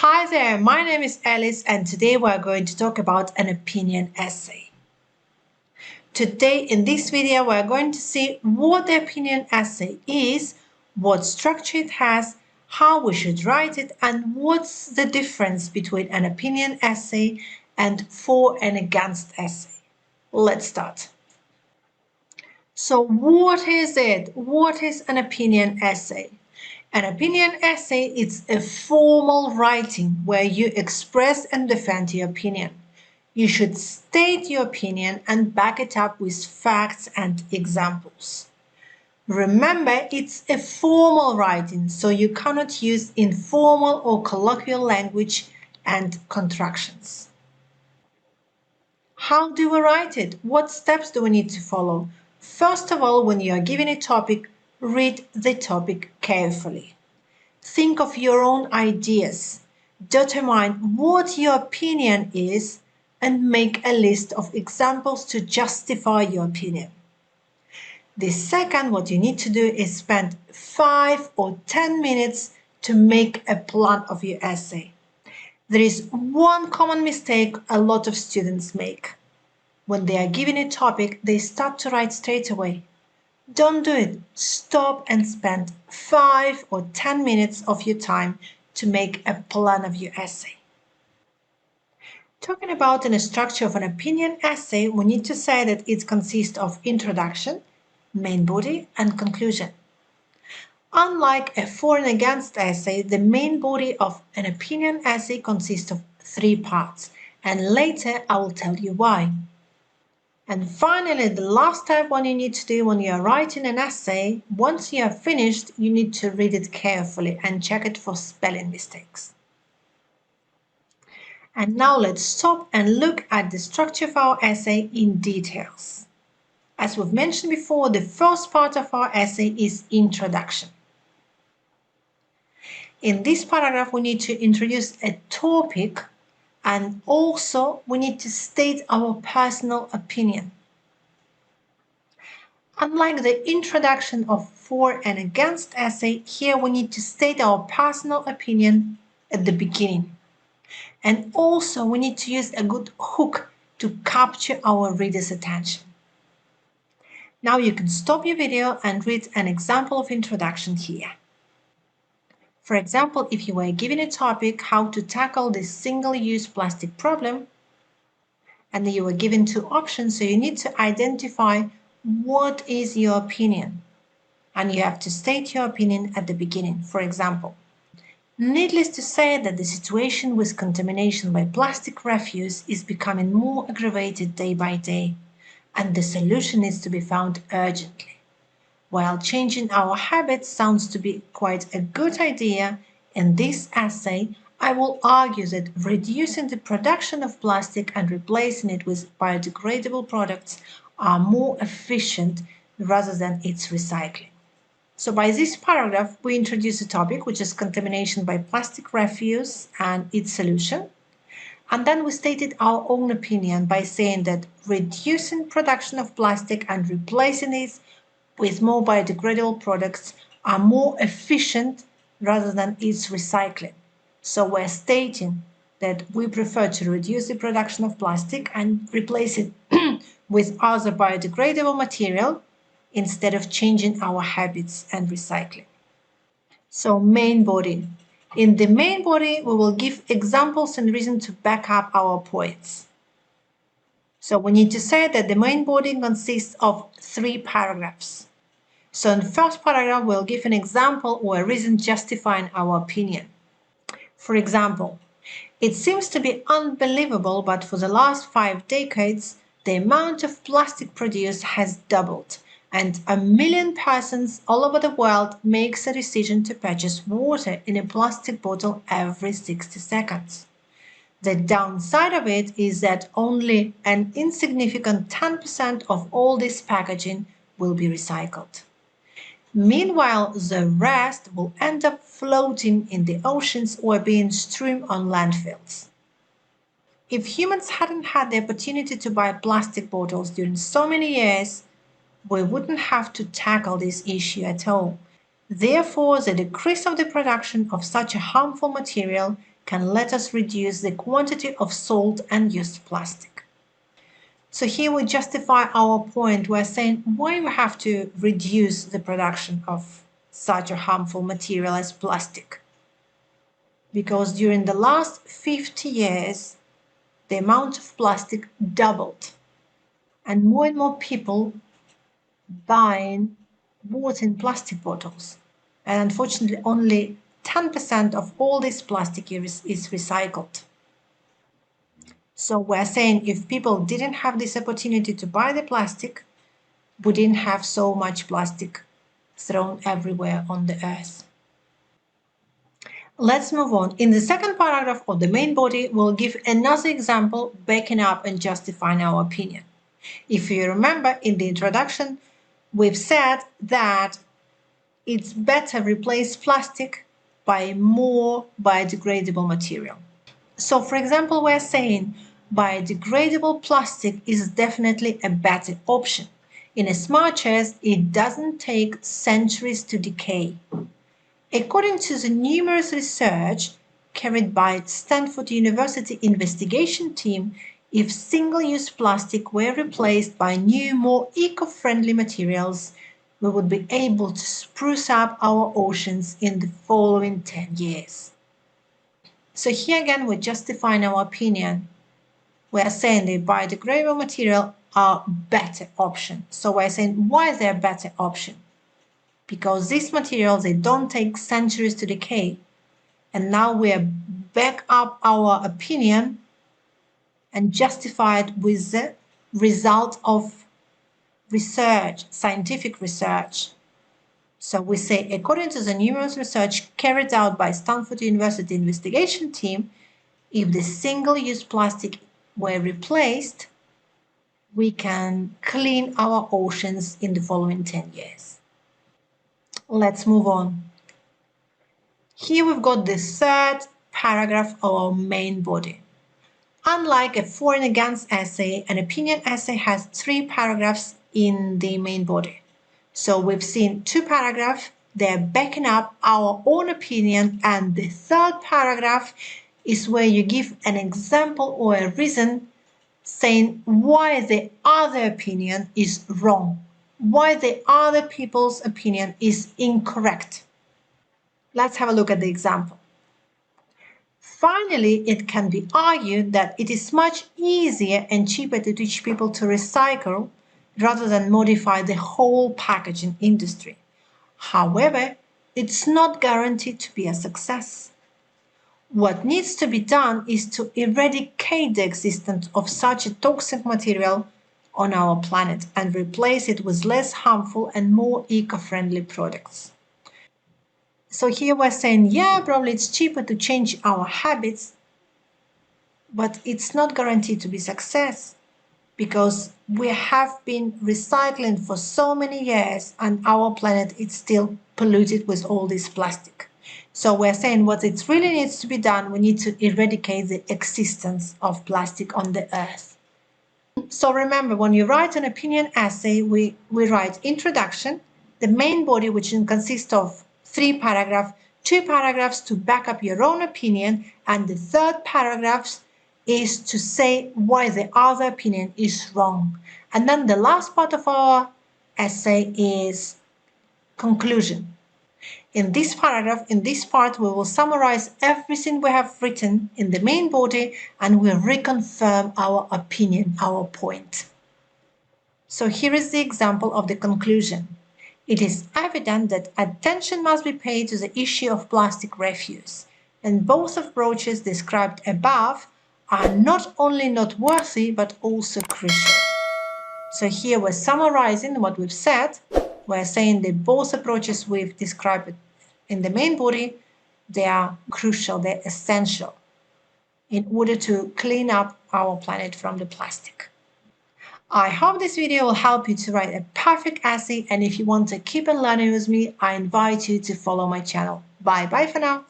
Hi there, my name is Alice and today we're going to talk about an opinion essay. Today in this video we're going to see what the opinion essay is, what structure it has, how we should write it, and what's the difference between an opinion essay and for and against essay. Let's start. So what is it? What is an opinion essay? An opinion essay is a formal writing where you express and defend your opinion. You should state your opinion and back it up with facts and examples. Remember, it's a formal writing, so you cannot use informal or colloquial language and contractions. How do we write it? What steps do we need to follow? First of all, when you are given a topic, read the topic carefully. Think of your own ideas. Determine what your opinion is and make a list of examples to justify your opinion. The second, what you need to do is spend 5 or 10 minutes to make a plan of your essay. There is one common mistake a lot of students make. When they are given a topic, they start to write straight away. Don't do it. Stop and spend 5 or 10 minutes of your time to make a plan of your essay. Talking about the structure of an opinion essay, we need to say that it consists of introduction, main body, and conclusion. Unlike a for and against essay, the main body of an opinion essay consists of 3 parts, and later I will tell you why. And finally, the last step what you need to do when you are writing an essay, once you are finished, you need to read it carefully and check it for spelling mistakes. And now let's stop and look at the structure of our essay in details. As we've mentioned before, the first part of our essay is introduction. In this paragraph, we need to introduce a topic and also we need to state our personal opinion. Unlike the introduction of for and against essay, here we need to state our personal opinion at the beginning. And also we need to use a good hook to capture our reader's attention. Now you can stop your video and read an example of introduction here. For example, if you were given a topic, how to tackle this single-use plastic problem, and you were given 2 options, so you need to identify what is your opinion, and you have to state your opinion at the beginning. For example, needless to say that the situation with contamination by plastic refuse is becoming more aggravated day by day, and the solution is to be found urgently. While changing our habits sounds to be quite a good idea, in this essay I will argue that reducing the production of plastic and replacing it with biodegradable products are more efficient rather than its recycling. So by this paragraph, we introduce a topic which is contamination by plastic refuse and its solution. And then we stated our own opinion by saying that reducing production of plastic and replacing it with more biodegradable products are more efficient rather than its recycling. So we're stating that we prefer to reduce the production of plastic and replace it with other biodegradable material instead of changing our habits and recycling. So main body. In the main body, we will give examples and reasons to back up our points. So we need to say that the main body consists of 3 paragraphs. So in the first paragraph, we'll give an example or a reason justifying our opinion. For example, it seems to be unbelievable, but for the last 5 decades, the amount of plastic produced has doubled, and 1 million persons all over the world makes a decision to purchase water in a plastic bottle every 60 seconds. The downside of it is that only an insignificant 10% of all this packaging will be recycled. Meanwhile, the rest will end up floating in the oceans or being strewn on landfills. If humans hadn't had the opportunity to buy plastic bottles during so many years, we wouldn't have to tackle this issue at all. Therefore, the decrease of the production of such a harmful material can let us reduce the quantity of sold and used plastic. So here we justify our point. We're saying why we have to reduce the production of such a harmful material as plastic. Because during the last 50 years, the amount of plastic doubled. And more people buying water in plastic bottles. And unfortunately, only 10% of all this plastic is recycled. So we're saying if people didn't have this opportunity to buy the plastic, we didn't have so much plastic thrown everywhere on the earth. Let's move on. In the second paragraph of the main body, we'll give another example backing up and justifying our opinion. If you remember, in the introduction, we've said that it's better replace plastic by more biodegradable material. So, for example, we're saying biodegradable plastic is definitely a better option, in as much as it doesn't take centuries to decay. According to the numerous research carried by Stanford University investigation team, if single-use plastic were replaced by new, more eco-friendly materials, we would be able to spruce up our oceans in the following 10 years. So here again, we're justifying our opinion. We're saying the biodegradable material are better option. So we're saying why they're better option? Because these materials, they don't take centuries to decay. And now we're back up our opinion and justify it with the result of research, scientific research. So we say, according to the numerous research carried out by Stanford University investigation team, if the single-use plastic were replaced, we can clean our oceans in the following 10 years. Let's move on. Here we've got the third paragraph of our main body. Unlike a for and against essay, an opinion essay has 3 paragraphs in the main body. So we've seen 2 paragraphs, they're backing up our own opinion, and the third paragraph is where you give an example or a reason saying why the other opinion is wrong, why the other people's opinion is incorrect. Let's have a look at the example. Finally, it can be argued that it is much easier and cheaper to teach people to recycle rather than modify the whole packaging industry. However, it's not guaranteed to be a success. What needs to be done is to eradicate the existence of such a toxic material on our planet and replace it with less harmful and more eco-friendly products. So here we're saying, yeah, probably it's cheaper to change our habits, but it's not guaranteed to be success because we have been recycling for so many years and our planet is still polluted with all this plastic. So we're saying what it really needs to be done, we need to eradicate the existence of plastic on the earth. So remember, when you write an opinion essay, we write introduction, the main body, which consists of 3 paragraphs, 2 paragraphs to back up your own opinion, and the third paragraph is to say why the other opinion is wrong. And then the last part of our essay is conclusion. In this paragraph, in this part, we will summarize everything we have written in the main body and we'll reconfirm our opinion, our point. So here is the example of the conclusion. It is evident that attention must be paid to the issue of plastic refuse, and both approaches described above are not only not worthy but also crucial. So here we're summarizing what we've said. We're saying that both approaches we've described in the main body, they are crucial, they're essential in order to clean up our planet from the plastic. I hope this video will help you to write a perfect essay, and if you want to keep on learning with me, I invite you to follow my channel. Bye for now.